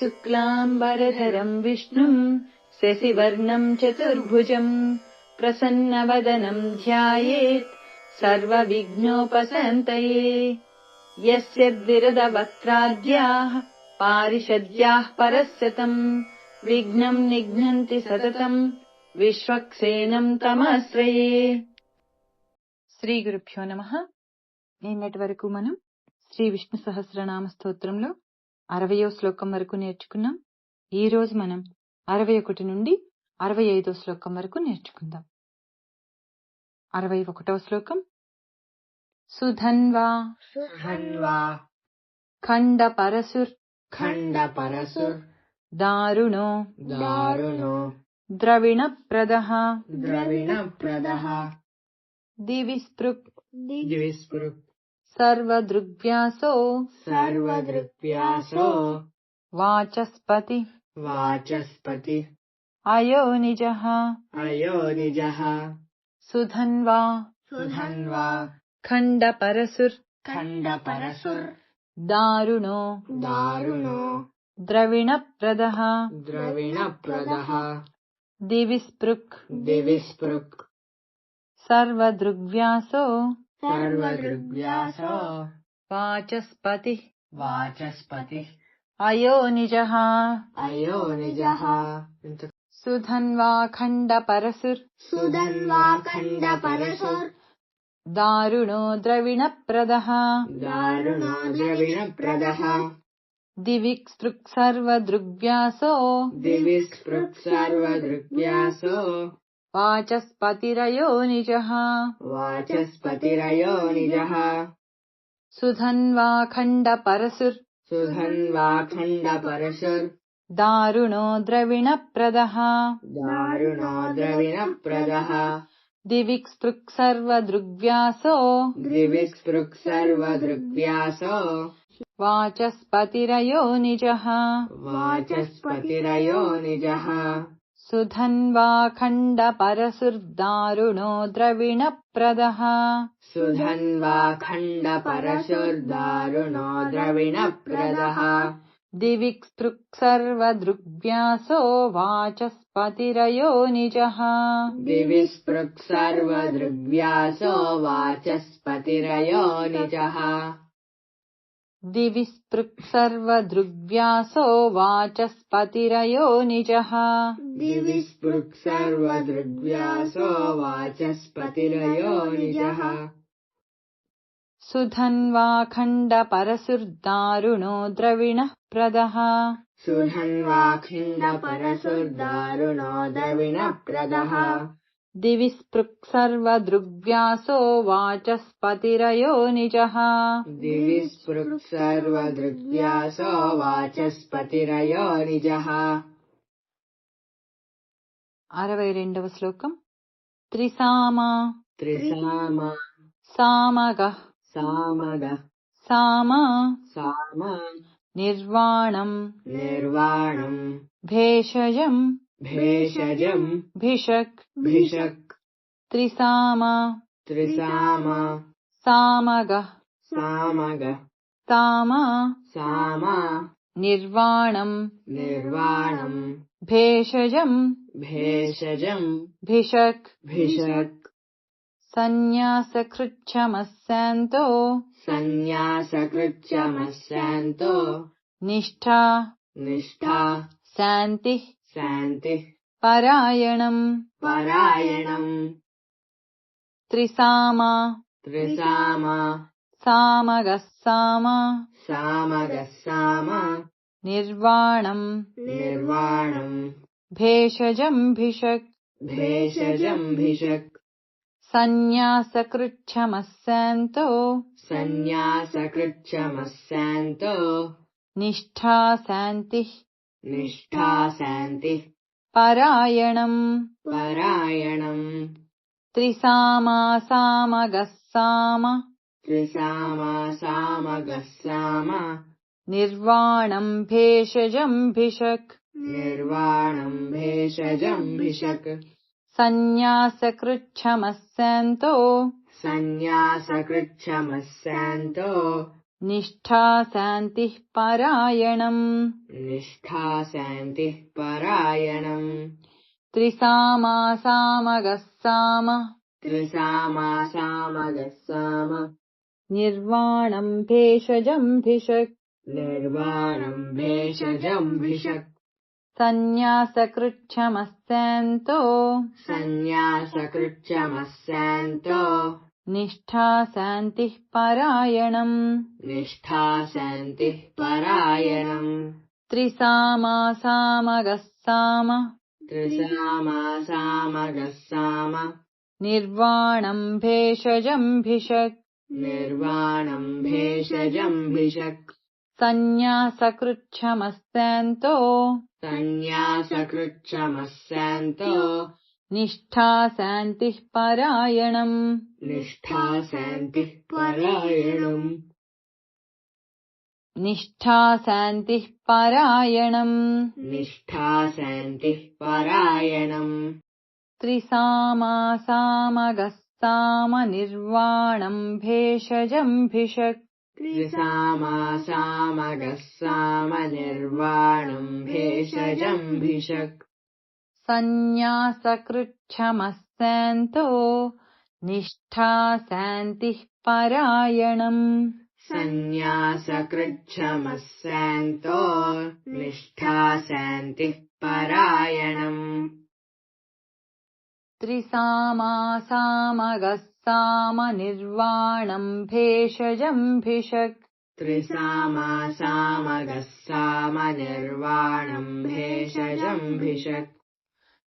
शुक्लाम्बरधरम् विष्णुम् शशिवर्णम् चतुर्भुजम् प्रसन्नवदनम् ध्यायेत् सर्वविघ्नोपशान्तये। यस्य द्विरदवक्त्राद्याः पारिषद्याः परस्यतम् विघ्नम् निघ्नन्ति सततम् విశ్వక్సేనం తమాశ్రయే. శ్రీ గురుభ్యో నమః. నిన్నటి వరకు మనం శ్రీ విష్ణు సహస్రనామ స్తోత్రంలో 60వ శ్లోకం వరకు నేర్చుకున్నాం. ఈ రోజు మనం 61 నుండి 65వ శ్లోకం వరకు నేర్చుకుందాం. 61వ శ్లోకం. సుధన్వా ఖండ పరసుర్ దారుణో ద్రవిణప్రదః దివిస్పృక్ సర్వదృగ్వ్యాసో వాచస్పతి అయోనిజః సుధన్వా ఖండ పరసుర్ దారుణో ద్రవిణప్రదః దివిస్పృక్ సర్వదృగ్వ్యాసో వాచస్పతి అయోనిజః సుధన్వా ఖండ పరసుర్ దారుణో ద్రవిణప్రదః దివిస్పృక్ సర్వదృగ్వ్యాసో వాచస్పతిరయోనిజః సుధన్వా ఖండ పరసుర్ దారుణో ద్రవిణప్రదః దివిస్పృక్ సర్వదృగ్వ్యాసో వాచస్పతిరయోనిజః సుధన్వా ఖండ పరసుర్ దారుణో ద్రవిణప్రదః దివిస్పృక్ సర్వదృగ్వ్యాసో వాచస్పతిరయోనిజః దివిస్పృక్ సర్వదృగ్వ్యాసో వాచస్పతిరయోనిజః సుధన్వా ఖండ పరసుర్ దారుణో ద్రవిణప్రదః దివిస్పృక్ సర్వదృగ్వ్యాసో వాచస్పతిరయోనిజః 62వ శ్లోకం. త్రిసామా సామగః సామా నిర్వాణం భేషజం భిషక్ త్రిసామా సామగః సామా నిర్వాణం భేషజం భిషక్ సన్యాసకృచ్ఛ్రమస్యాంతో నిష్ఠా శాంతిః పరాయణం త్రిసామా సామగః నిర్వాణం భేషజం భిషక్ సన్యాసకృచ్ఛ్రమస్యాంతో నిష్ఠా శాంతిః పరాయణం త్రిసామా సామగః నిర్వాణం భేషజం భిషక్ సన్యాసకృచ్ఛ్రమస్యాంతో निष्ठा शान्तिः परायणम् निष्ठा शान्तिः परायणम् त्रिसामा सामगः साम त्रिसामा सामगः साम निर्वाणम् भेषजम् भिषक् निर्वाणम् भेषजम् भिषक् सन्न्यासकृच्छमस्यान्तो सन्न्यासकृच्छमस्यान्तो निष्ठा शान्तिः परायणम् निष्ठा शान्तिः परायणम् त्रिसामा सामगः साम त्रिसामा सामगः साम निर्वाणम् भेषजम् भिषक् निर्वाणम् भेषजम् भिषक् सन्न्यासकृच्छमस्यान्तो सन्न्यासकृच्छमस्यान्तो निष्ठा शान्तिः परायणम् निष्ठा शान्तिः परायणम् निष्ठा शान्तिः परायणम् निष्ठा शान्तिः परायणम् त्रिसामा सामगः साम निर्वाणम् भेषजम् भिषक् त्रिसामा सामगः साम निर्वाणम् भेषजम् भिषक् सन्न्यासकृच्छमस्यान्तो निष्ठा शान्तिः परायणम् सन्न्यासकृच्छमस्यान्तो निष्ठा शान्तिः परायणम् त्रिसामा सामगः साम निर्वाणम् भेषजम् भिषक् त्रिसामा सामगः साम निर्वाणम् भेषजम् भिषक्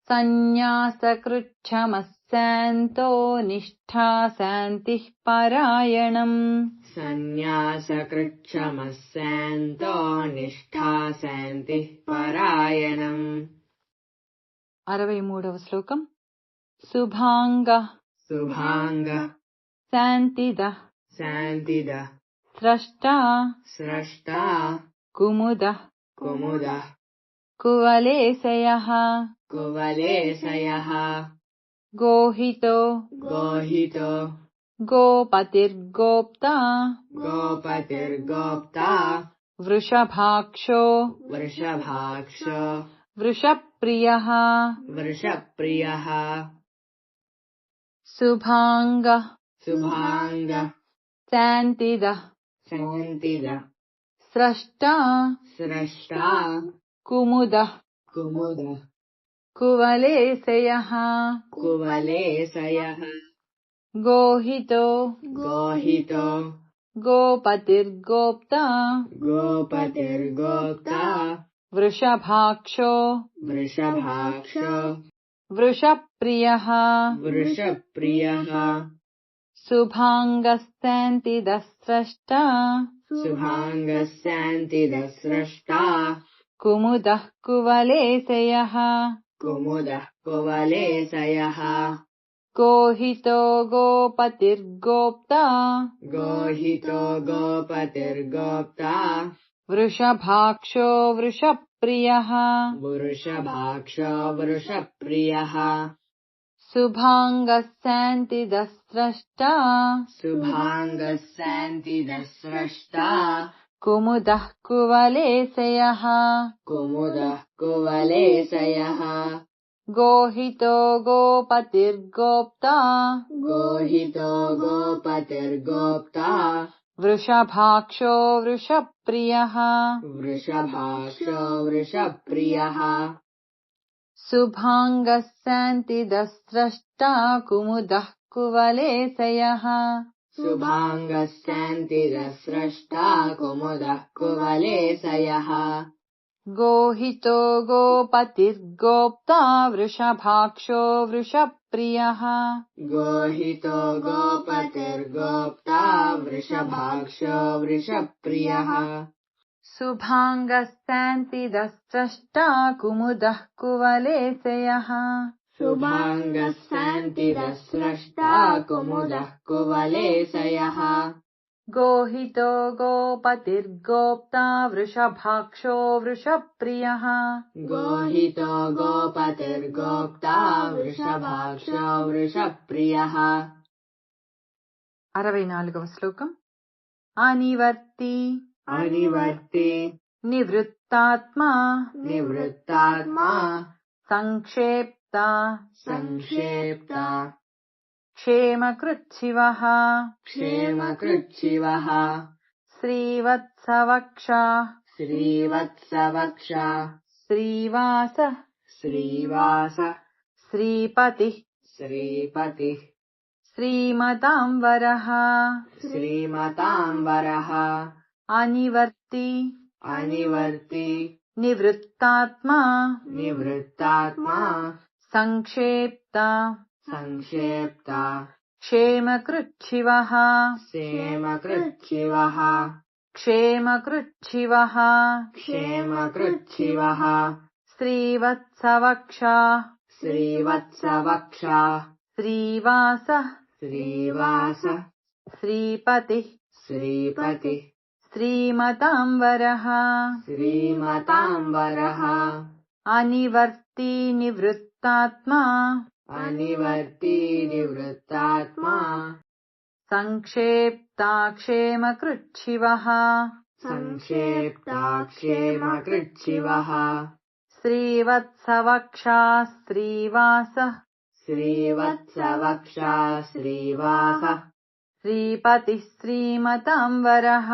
सन्न्यासकृच्छमस्यान्तो निष्ठा शान्तिः परायणम् सन्न्यासकृच्छमस्यान्तो निष्ठा शान्तिः परायणम् 63వ శ్లోకం शुभाङ्गः शुभाङ्गः शान्तिदः शान्तिदः स्रष्टा स्रष्टा कुमुदः कुमुदः कुवलेशयः कुवलेशयः गोहितो गोहितो गोपतिर्गोप्ता गोपतिर्गोप्ता वृषभाक्षो वृषभाक्षो वृषप्रियः वृषप्रियः शुभाङ्गः शुभाङ्गः शान्तिदः शान्तिदः स्रष्टा स्रष्टा कुमुदः कुमुदः कुवलेशयः कुवलेशयः गोहितो गोहितो गोपतिर्गोप्ता गोपतिर्गोप्ता वृषभाक्षो वृषभाक्षो वृषप्रियः वृषप्रियः शुभाङ्गः स्रष्टा शुभाङ्गः शान्तिदः स्रष्टा कुमुदः कुवलेशयः कुमुदः कुवलेशयः गोहितो गोपतिर्गोप्ता गोहितो गोपतिर्गोप्ता वृषभाक्षो वृषप्रियः वृषभाक्षो वृषप्रियः शुभाङ्गः स्रष्टा शुभाङ्गः शान्तिदः स्रष्टा कुमुदः कुवलेशयः कुमुदः कुवलेशयः गोहितो गोपतिर्गोप्ता गोहितो गोपतिर्गोप्ता वृषभाक्षो वृषप्रियः वृषभाक्षो वृषप्रियः शुभाङ्गः स्रष्टा कुमुदः कुवलेशयः शुभाङ्गः शान्तिदः स्रष्टा कुमुदः कुवलेशयः गोहितो गोपतिर्गोप्ता वृषभाक्षो वृषप्रियः गोहितो गोपतिर्गोप्ता वृषभाक्षो वृषप्रियः शुभाङ्गः स्रष्टा कुमुदः कुवलेशयः शुभाङ्गः शान्तिदः स्रष्टा कुमुदः कुवलेशयः गोहितो गोपतिर्गोप्ता वृषभाक्षो वृषप्रियः गोहितो गोपतिर्गोप्ता वृषभाक्षो वृषप्रियः 64వ శ్లోకం अनिवर्ती अनिवर्ती निवृत्तात्मा निवृत्तात्मा संक्षेप्ता संक्षेप्ता क्षेमकृच्छिवः क्षेमकृच्छिवः श्रीवत्सवक्षा श्रीवत्सवक्षा श्रीवास श्रीवास श्रीपतिः श्रीपतिः श्रीमताम्बरः श्रीमताम्बरः अनिवर्ती अनिवर्ती निवृत्तात्मा निवृत्तात्मा संक्षेप्ता संक्षेप्ता क्षेमकृच्छिवः क्षेमकृच्छिवः क्षेमकृच्छिवः क्षेमकृच्छिवः श्रीवत्सवक्षा श्रीवत्सवक्षा श्रीवास श्रीवास श्रीपतिः श्रीपतिः श्रीमताम्बरः श्रीमताम्बरः अनिवर्ती निवृत्तात्मा अनिवर्ती निवृत्तात्मा संक्षेप्ता क्षेमकृच्छिवः संक्षेप्ता क्षेमकृच्छिवः श्रीवत्सवक्षा श्रीवास श्रीवत्सवक्षा श्रीवास श्रीपतिः श्रीमताम्बरः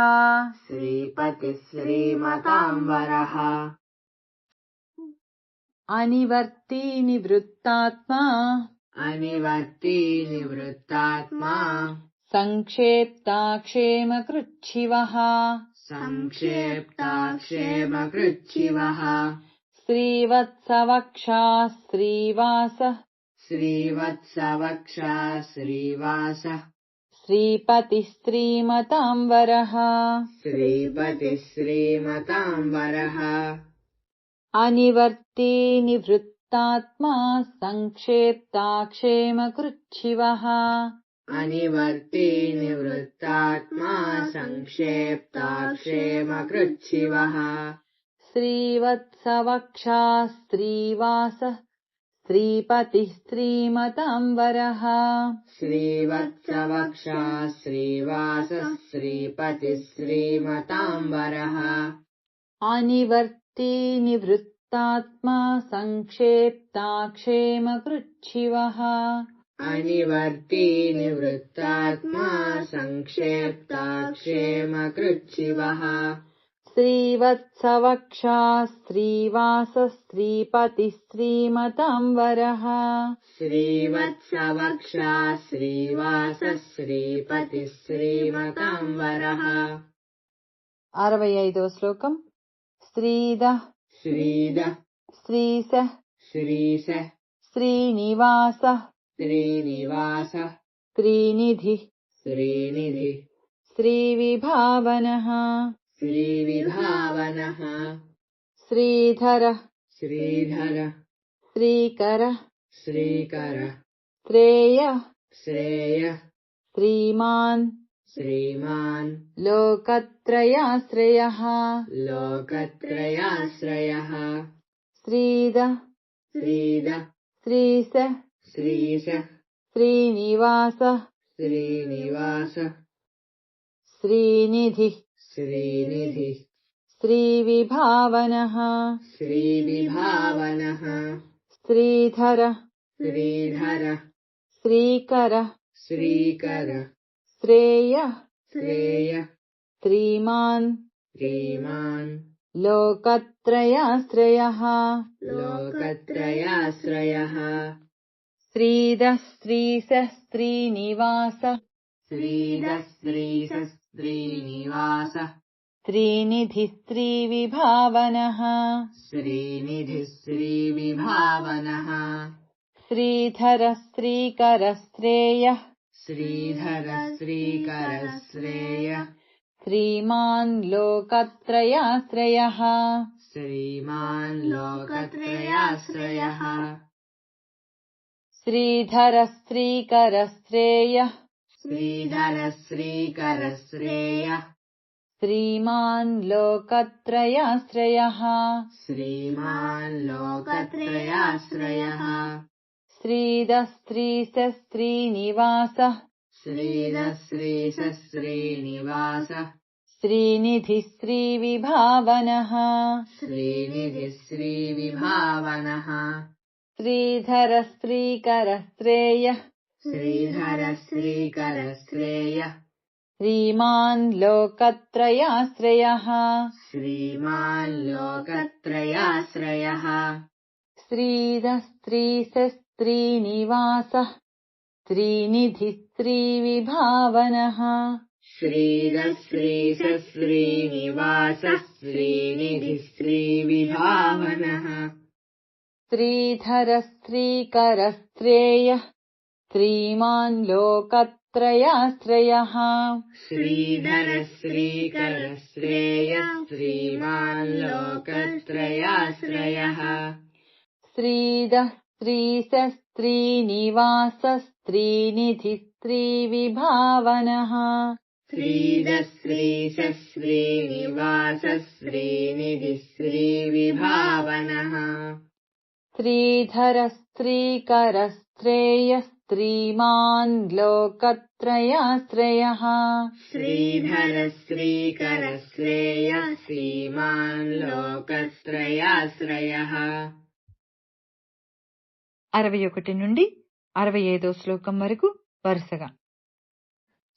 श्रीपतिः श्रीमताम्बरः अनिवर्ती निवृत्तात्मा अनिवर्ती निवृत्तात्मा संक्षेप्ता क्षेमकृच्छिवः संक्षेप्ता क्षेमकृच्छिवः श्रीवत्सवक्षा श्रीवास श्रीवत्सवक्षा श्रीवास श्रीपतिः श्रीमताम्बरः श्रीपतिः श्रीमताम्बरः अनिवर्ती निवृत्तात्मा संक्षेप्ता क्षेमकृच्छिवः अनिवर्ती निवृत्तात्मा संक्षेप्ता क्षेमकृच्छिवः श्रीवत्सवक्षा श्रीवास श्रीपतिः श्रीमताम्बरः श्रीवत्सवक्षा श्रीवास श्रीपतिः श्रीमताम्बरः अनिवर्ती निवृत्तात्मा संक्षेप्ता क्षेमकृच्छिवः अनिवर्ती निवृत्तात्मा संक्षेप्ता क्षेमकृच्छिवः श्रीवत्सवक्षा श्रीवास श्रीपतिः श्रीमताम्बरः श्रीवत्सवक्षा श्रीवास श्रीपतिः श्रीमताम्बरः 65వ శ్లోకం శ్రీద श्रीद శ్రీశ श्रीश శ్రీనివాస श्रीनिवास श्रीनिधि श्रीनिधि श्रीविभावनः श्रीविभावनः श्रीधर श्रीधर श्रीकर श्रीकर श्रेय श्रेय श्रीमान् श्रीमान् लोकत्रयाश्रयः लोकत्रयाश्रयः श्रीद श्रीद श्रीश श्रीश श्रीनिवास श्रीनिवास श्रीनिधि श्रीनिधि श्रीविभावनः श्रीविभावनः श्रीधर श्रीधर श्रीकर श्रीकर श्रेय श्रेय श्रीमान् श्रीमान् लोकत्रयाश्रयः लोकत्रयाश्रयः श्रीद श्रीश श्रीनिवास श्रीद श्रीश श्रीनिवास श्रीनिधि श्रीविभावनः श्रीनिधि श्रीविभावनः श्रीधर श्रीकर श्रेय श्रीधर श्रीकर श्रेय श्रीमान् लोकत्रयाश्रयः श्रीमान् लोकत्रयाश्रयः श्रीधर श्रीकर श्रेय श्रीधर श्रीकर श्रेय श्रीमान् लोकत्रयाश्रयः श्रीमान् लोकत्रयाश्रयः श्रीद श्रीश श्रीनिवास श्रीधः श्रीशः श्रीनिवासः श्रीनिधिः श्रीविभावनः श्रीनिधिः श्रीविभावनः श्रीधरः श्रीकरः श्रेयः श्रीधरः श्रीकरः श्रेयः श्रीमान् लोकत्रयाश्रयः श्रीमान् लोकत्रयाश्रयः श्रीधः श्रीशः श्रीनिवासः श्रीनिधिः श्रीविभावनः श्रीधः श्रीशः श्रीनिवासः श्रीनिधिः श्रीविभावनः श्रीधरः श्रीकरः श्रेयः श्रीमान् लोकत्रयाश्रयः श्रीधरः श्रीकरः श्रेयः श्रीमान् लोकत्रयाश्रयः श्रीधः श्रीशः श्रीनिवासः श्रीनिधिः श्रीविभावनः श्रीधः श्रीशः श्रीनिवासः श्रीनिधिः श्रीविभावनः श्रीधरः श्रीकरः श्रेयः श्रीमान् लोकत्रयाश्रयः श्रीधरः श्रीकरः श्रेयः श्रीमान् लोकत्रयाश्रयः 61 నుండి 65 శ్లోకం వరకు వరుసగా.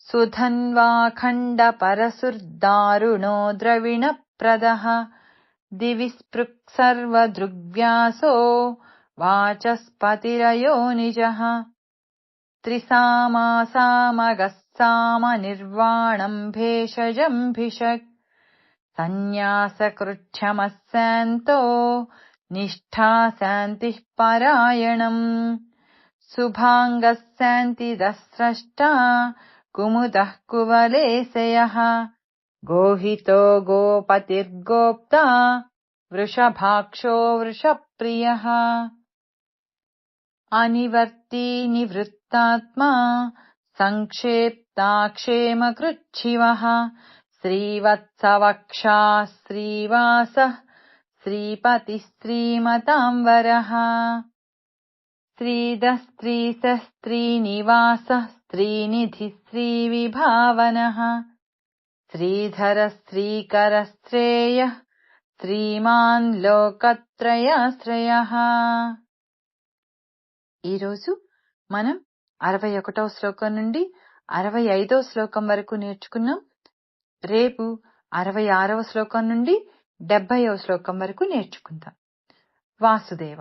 సుధన్వాఖండ పరసుర్దారుణో ద్రవిణప్రదః దివి స్పృక్ సర్వదృగ్వ్యాసో వాచస్పతిరయో నిజః త్రిసామాసామగः సామ నిర్వాణం భేషజం భిషక్ సన్యాసకృచ్ఛమः శాంతో నిష్ఠా శాంతిః పరాయణం శుభాంగः శాంతిదः స్రష్టా కుముదః కువలేశయః గోహితో గోపతిర్గోప్తా వృషభాక్షో వృషప్రియః అనివర్తి నివృత్తాత్మా సంక్షేప్తాక్షేమకృచ్ఛివః శ్రీవత్సవక్షా శ్రీవాసః శ్రీపతిः శ్రీమతాంబరः श्रीधः श्रीशः श्रीनिवासः श्रीनिधिः श्रीविभावनः श्रीधरः श्रीकरः श्रेयः श्रीमान् లోకత్రయాశ్రయః. ఈరోజు మనం 61వ శ్లోకం నుండి 65వ శ్లోకం వరకు నేర్చుకున్నాం. రేపు 66వ శ్లోకం నుండి 70వ శ్లోకం వరకు నేర్చుకుందాం. వాసుదేవ.